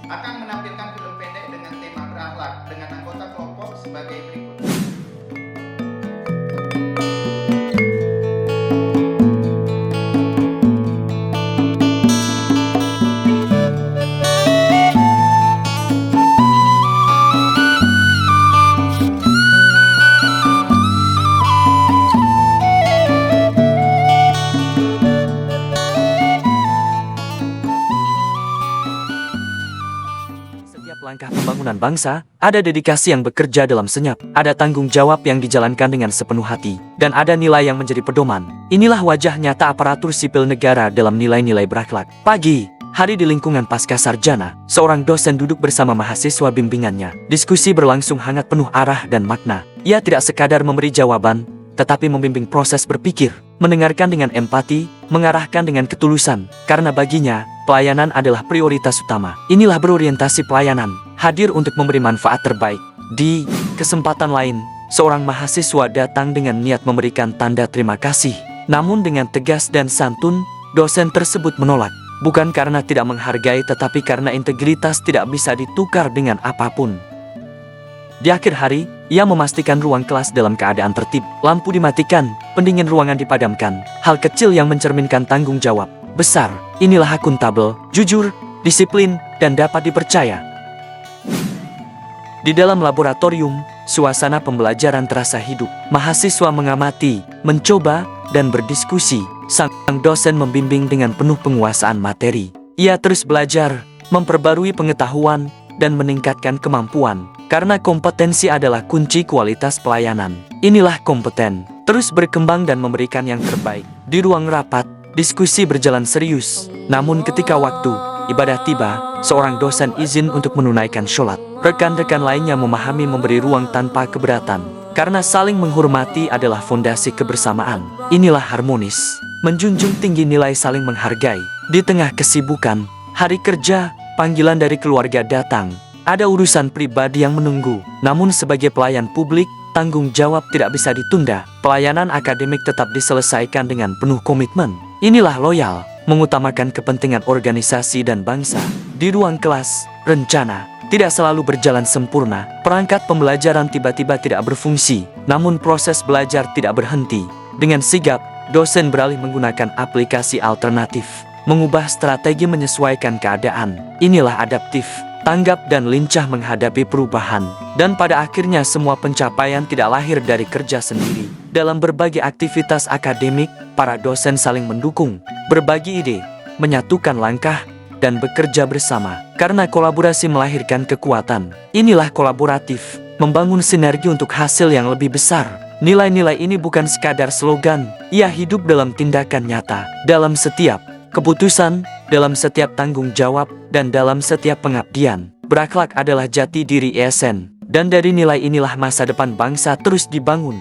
akan menampilkan film pendek dengan tema berakhlak dengan anggota kelompok sebagai berikut. Langkah pembangunan bangsa, ada dedikasi yang bekerja dalam senyap, ada tanggung jawab yang dijalankan dengan sepenuh hati, dan ada nilai yang menjadi pedoman. Inilah wajah nyata aparatur sipil negara dalam nilai-nilai berakhlak. Pagi, hari di lingkungan pasca sarjana, seorang dosen duduk bersama mahasiswa bimbingannya. Diskusi berlangsung hangat penuh arah dan makna. Ia tidak sekadar memberi jawaban, tetapi membimbing proses berpikir, mendengarkan dengan empati, mengarahkan dengan ketulusan, karena baginya, pelayanan adalah prioritas utama. Inilah berorientasi pelayanan, hadir untuk memberi manfaat terbaik. Di kesempatan lain, seorang mahasiswa datang dengan niat memberikan tanda terima kasih. Namun dengan tegas dan santun, dosen tersebut menolak. Bukan karena tidak menghargai tetapi karena integritas tidak bisa ditukar dengan apapun. Di akhir hari, ia memastikan ruang kelas dalam keadaan tertib, lampu dimatikan, pendingin ruangan dipadamkan. Hal kecil yang mencerminkan tanggung jawab besar. Inilah akuntabel, jujur, disiplin, dan dapat dipercaya. Di dalam laboratorium, suasana pembelajaran terasa hidup. Mahasiswa mengamati, mencoba, dan berdiskusi. Sang dosen membimbing dengan penuh penguasaan materi. Ia terus belajar, memperbarui pengetahuan, dan meningkatkan kemampuan. Karena kompetensi adalah kunci kualitas pelayanan. Inilah kompeten, terus berkembang dan memberikan yang terbaik. Di ruang rapat, diskusi berjalan serius. Namun ketika waktu ibadah tiba, seorang dosen izin untuk menunaikan sholat. Rekan-rekan lainnya memahami memberi ruang tanpa keberatan. Karena saling menghormati adalah fondasi kebersamaan. Inilah harmonis, menjunjung tinggi nilai saling menghargai. Di tengah kesibukan, hari kerja, panggilan dari keluarga datang. Ada urusan pribadi yang menunggu. Namun sebagai pelayan publik, tanggung jawab tidak bisa ditunda. Pelayanan akademik tetap diselesaikan dengan penuh komitmen. Inilah loyal, mengutamakan kepentingan organisasi dan bangsa. Di ruang kelas, rencana tidak selalu berjalan sempurna. Perangkat pembelajaran tiba-tiba tidak berfungsi. Namun proses belajar tidak berhenti. Dengan sigap, dosen beralih menggunakan aplikasi alternatif. Mengubah strategi menyesuaikan keadaan. Inilah adaptif, tanggap dan lincah menghadapi perubahan. Dan pada akhirnya semua pencapaian tidak lahir dari kerja sendiri. Dalam berbagai aktivitas akademik, para dosen saling mendukung, berbagi ide, menyatukan langkah, dan bekerja bersama. Karena kolaborasi melahirkan kekuatan. Inilah kolaboratif, membangun sinergi untuk hasil yang lebih besar. Nilai-nilai ini bukan sekadar slogan, ia hidup dalam tindakan nyata, dalam setiap keputusan, dalam setiap tanggung jawab, dan dalam setiap pengabdian. Berakhlak adalah jati diri ESN, dan dari nilai inilah masa depan bangsa terus dibangun.